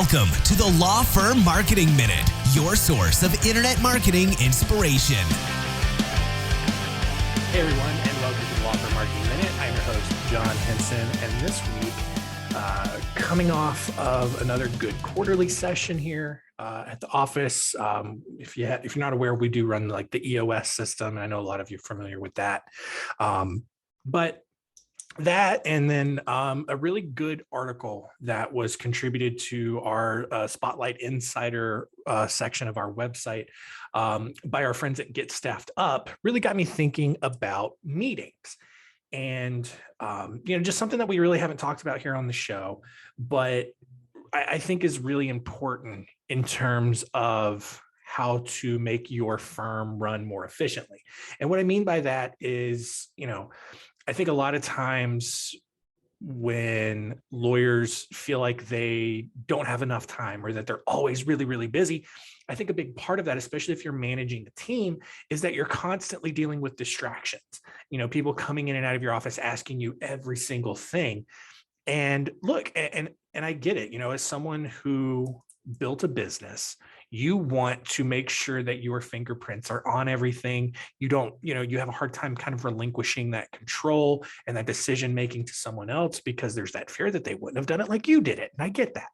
Welcome to the Law Firm Marketing Minute, your source of internet marketing inspiration. Hey everyone, and welcome to the Law Firm Marketing Minute. I'm your host, John Henson, and this week, coming off of another good quarterly session here at the office. If you're not aware, we do run like the EOS system, and I know a lot of you are familiar with that. But that, and then a really good article that was contributed to our Spotlight Insider section of our website by our friends at Get Staffed Up really got me thinking about meetings. And, just something that we really haven't talked about here on the show, but I think is really important in terms of how to make your firm run more efficiently. And what I mean by that is, I think a lot of times when lawyers feel like they don't have enough time or that they're always really, really busy, I think a big part of that, especially if you're managing a team, is that you're constantly dealing with distractions. People coming in and out of your office asking you every single thing. And look, and I get it, as someone who built a business, you want to make sure that your fingerprints are on everything. You don't, you have a hard time kind of relinquishing that control and that decision making to someone else because there's that fear that they wouldn't have done it like you did it. And I get that.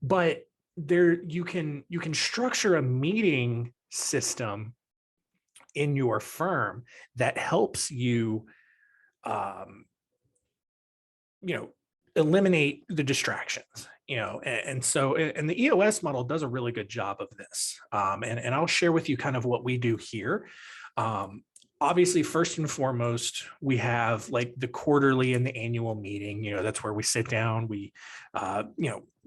But you can structure a meeting system in your firm that helps you eliminate the distractions. And the EOS model does a really good job of this. And I'll share with you kind of what we do here. Obviously, first and foremost, we have like the quarterly and the annual meeting. That's where we sit down, we,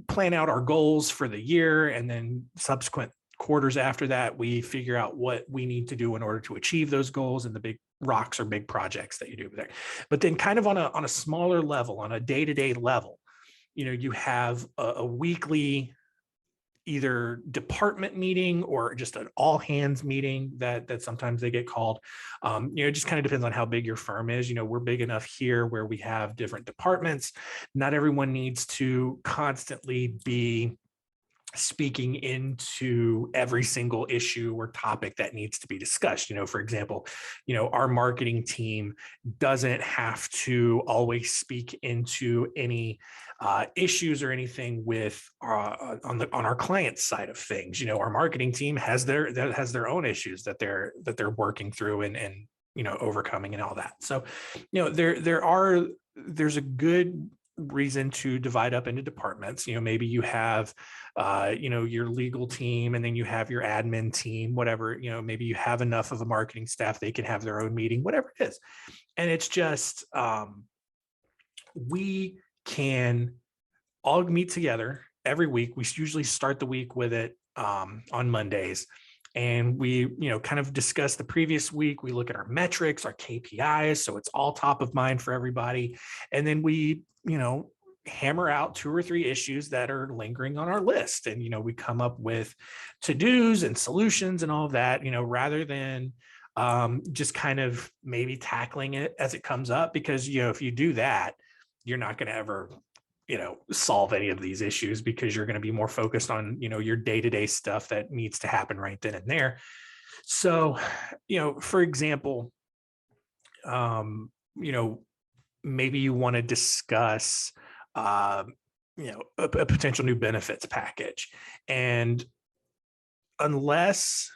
plan out our goals for the year, and then subsequent quarters after that, we figure out what we need to do in order to achieve those goals and the big rocks or big projects that you do there. But then kind of on a smaller level, on a day-to-day level, you have a weekly either department meeting or just an all hands meeting that sometimes they get called. It just kind of depends on how big your firm is. We're big enough here where we have different departments. Not everyone needs to constantly be speaking into every single issue or topic that needs to be discussed. For example, our marketing team doesn't have to always speak into any issues or anything with on our client side of things. Our marketing team has their own issues that they're working through and overcoming and all that. So, there's a good reason to divide up into departments. Maybe you have your legal team, and then you have your admin team, whatever. Maybe you have enough of a marketing staff, they can have their own meeting, whatever it is. And it's just we can all meet together every week. We usually start the week with it on Mondays. And we, kind of discuss the previous week. We look at our metrics, our KPIs. So it's all top of mind for everybody. And then we, hammer out 2 or 3 issues that are lingering on our list. And, we come up with to-dos and solutions and all of that, rather than just kind of maybe tackling it as it comes up. Because, if you do that, you're not going to ever solve any of these issues, because you're going to be more focused on, your day-to-day stuff that needs to happen right then and there. So, for example, maybe you want to discuss, a potential new benefits package. And unless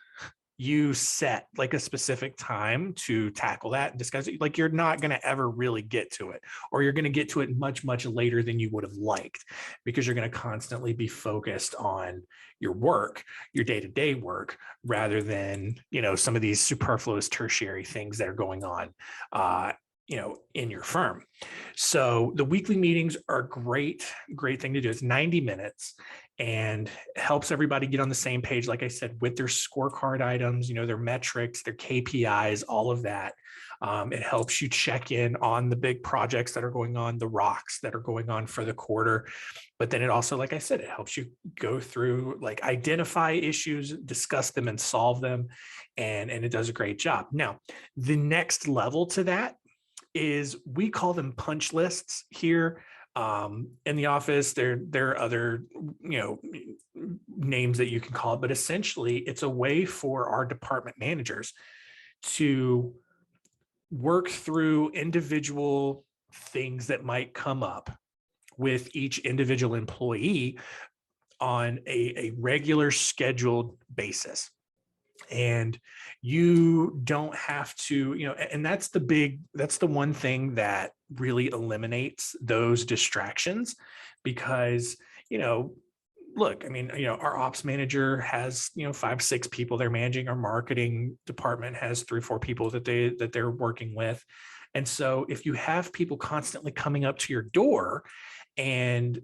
you set like a specific time to tackle that and discuss it, like you're not going to ever really get to it, or you're going to get to it much, much later than you would have liked, because you're going to constantly be focused on your work, your day-to-day work, rather than, some of these superfluous tertiary things that are going on, in your firm. So the weekly meetings are a great thing to do. It's 90 minutes and helps everybody get on the same page, like I said, with their scorecard items, their metrics, their KPIs, all of that. It helps you check in on the big projects that are going on, the rocks that are going on for the quarter. But then it also, like I said, it helps you go through, like, identify issues, discuss them, and solve them. And it does a great job. Now, the next level to that is, we call them punch lists here. In the office, there are other, names that you can call it, but essentially it's a way for our department managers to work through individual things that might come up with each individual employee on a regular scheduled basis. And you don't have to, and that's the one thing that really eliminates those distractions because, look, I mean, our ops manager has, 5, 6 people they're managing. Our marketing department has 3 or 4 people that they're working with. And so if you have people constantly coming up to your door and,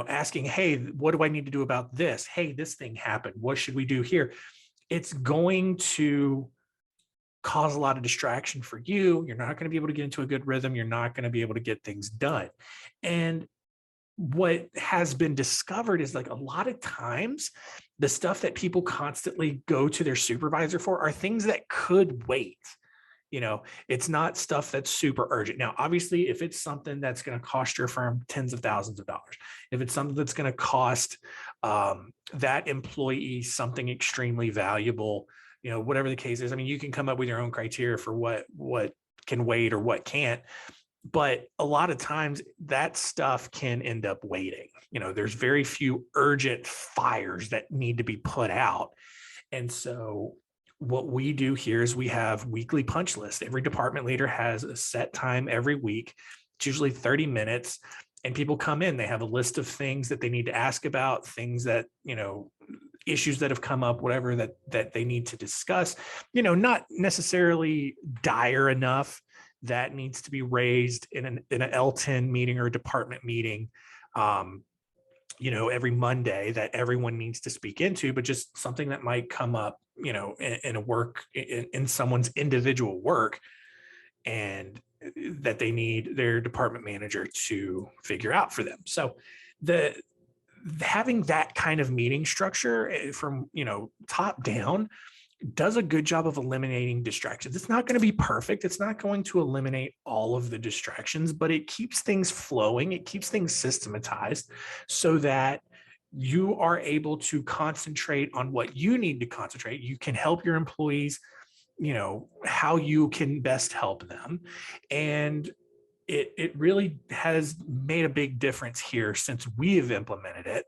asking, hey, what do I need to do about this? Hey, this thing happened. What should we do here? It's going to cause a lot of distraction for you. You're not going to be able to get into a good rhythm. You're not going to be able to get things done. And what has been discovered is like a lot of times the stuff that people constantly go to their supervisor for are things that could wait. It's not stuff that's super urgent. Now, obviously, if it's something that's going to cost your firm tens of thousands of dollars, if it's something that's going to cost that employee something extremely valuable, whatever the case is, I mean, you can come up with your own criteria for what can wait or what can't. But a lot of times that stuff can end up waiting. There's very few urgent fires that need to be put out. And so what we do here is we have weekly punch lists. Every department leader has a set time every week. It's usually 30 minutes. And people come in, they have a list of things that they need to ask about, things that, issues that have come up, whatever that they need to discuss, not necessarily dire enough that needs to be raised in an L10 meeting or a department meeting, every Monday that everyone needs to speak into, but just something that might come up, in a work, in someone's individual work, and that they need their department manager to figure out for them. So having that kind of meeting structure from, top down does a good job of eliminating distractions. It's not going to be perfect. It's not going to eliminate all of the distractions, but it keeps things flowing. It keeps things systematized so that you are able to concentrate on what you need to concentrate. You can help your employees, how you can best help them. And it really has made a big difference here since we have implemented it.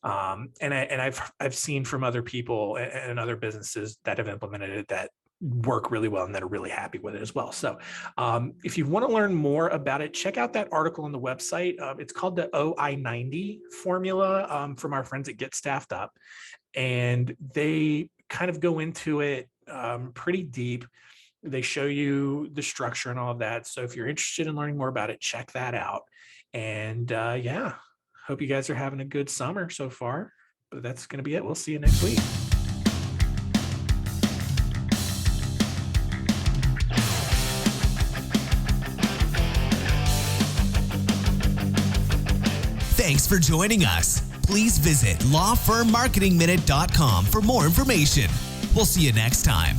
And I've seen from other people and other businesses that have implemented it that work really well and that are really happy with it as well. So if you want to learn more about it, check out that article on the website. It's called the OI90 formula from our friends at Get Staffed Up. And they kind of go into it pretty deep. They show you the structure and all of that. So if you're interested in learning more about it, check that out. And hope you guys are having a good summer so far. But that's going to be it. We'll see you next week. Thanks for joining us. Please visit lawfirmmarketingminute.com for more information. We'll see you next time.